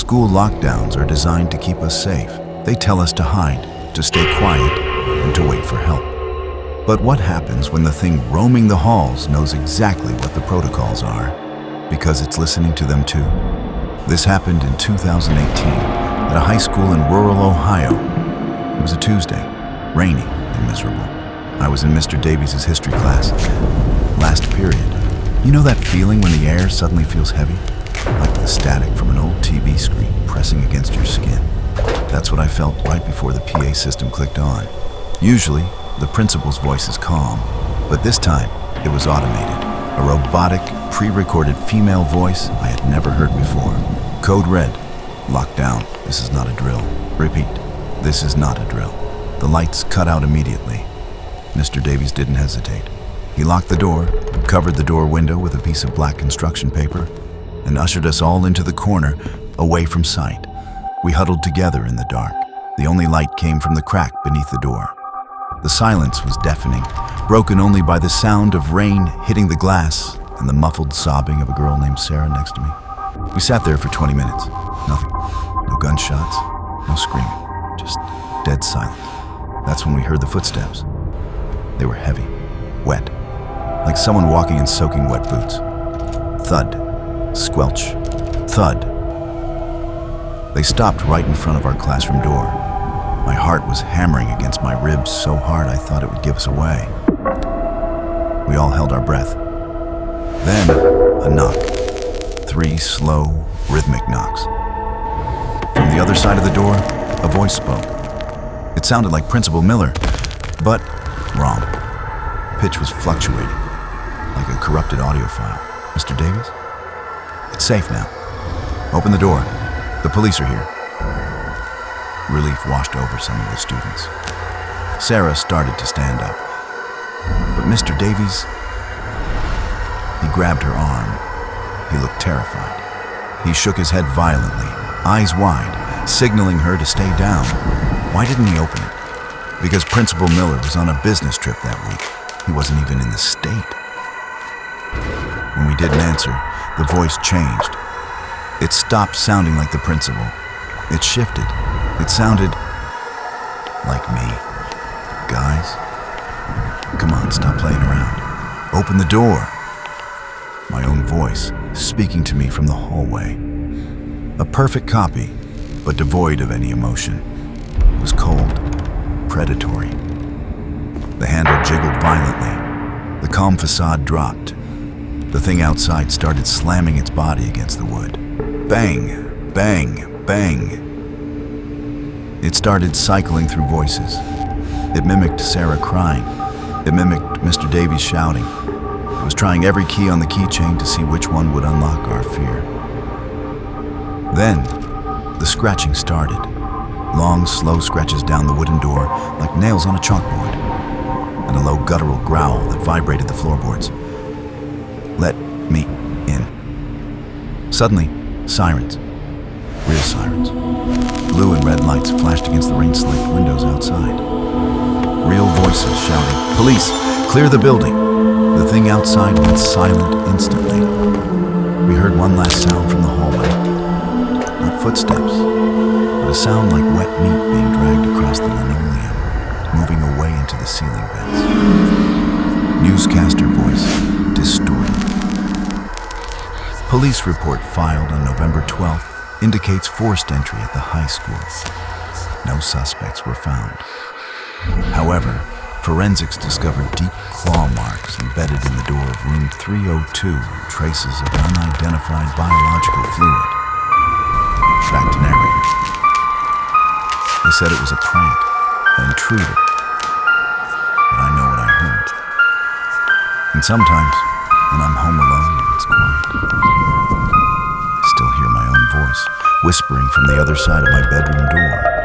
School lockdowns are designed to keep us safe. They tell us to hide, to stay quiet, and to wait for help. But what happens when the thing roaming the halls knows exactly what the protocols are? Because it's listening to them too. This happened in 2018 at a high school in rural Ohio. It was a Tuesday, rainy and miserable. I was in Mr. Davies' history class, last period. You know that feeling when the air suddenly feels heavy? Like the static from an old TV screen pressing against your skin. That's what I felt right before the PA system clicked on. Usually, the principal's voice is calm, but this time it was automated. A robotic, pre-recorded female voice I had never heard before. Code red. Locked down. This is not a drill. Repeat. This is not a drill. The lights cut out immediately. Mr. Davies didn't hesitate. He locked the door, covered the door window with a piece of black construction paper, and ushered us all into the corner, away from sight. We huddled together in the dark. The only light came from the crack beneath the door. The silence was deafening, broken only by the sound of rain hitting the glass and the muffled sobbing of a girl named Sarah next to me. We sat there for 20 minutes. Nothing. No gunshots, no screaming, just dead silence. That's when we heard the footsteps. They were heavy, wet, like someone walking in soaking wet boots. Thud, squelch, thud. They stopped right in front of our classroom door. My heart was hammering against my ribs so hard I thought it would give us away. We all held our breath. Then, a knock. 3 slow, rhythmic knocks. From the other side of the door, a voice spoke. It sounded like Principal Miller, but wrong. Pitch was fluctuating, like a corrupted audio file. Mr. Davies? It's safe now. Open the door. The police are here. Relief washed over some of the students. Sarah started to stand up. But Mr. Davies, he grabbed her arm. He looked terrified. He shook his head violently, eyes wide, signaling her to stay down. Why didn't he open it? Because Principal Miller was on a business trip that week. He wasn't even in the state. When we didn't answer, the voice changed. It stopped sounding like the principal. It shifted. It sounded like me. Guys, come on, stop playing around. Open the door. My own voice speaking to me from the hallway. A perfect copy, but devoid of any emotion. It was cold, predatory. The handle jiggled violently. The calm facade dropped. The thing outside started slamming its body against the wood. Bang, bang, bang. It started cycling through voices. It mimicked Sarah crying. It mimicked Mr. Davies shouting. It was trying every key on the keychain to see which one would unlock our fear. Then, the scratching started. Long, slow scratches down the wooden door like nails on a chalkboard, and a low guttural growl that vibrated the floorboards. Let me in. Suddenly, sirens. Real sirens. Blue and red lights flashed against the rain-slaked windows outside. Real voices shouting, "Police, clear the building!" The thing outside went silent instantly. We heard one last sound from the hallway. Not footsteps, but a sound like wet meat being dragged across the linoleum, moving away into the ceiling vents. Newscaster voice, distorted. Police report filed on November 12th indicates forced entry at the high school. No suspects were found. However, forensics discovered deep claw marks embedded in the door of room 302, traces of unidentified biological fluid. Back to narrator. They said it was a prank, an intruder. But I know what I heard. And sometimes, when I'm home alone and it's quiet, I still hear my own voice whispering from the other side of my bedroom door.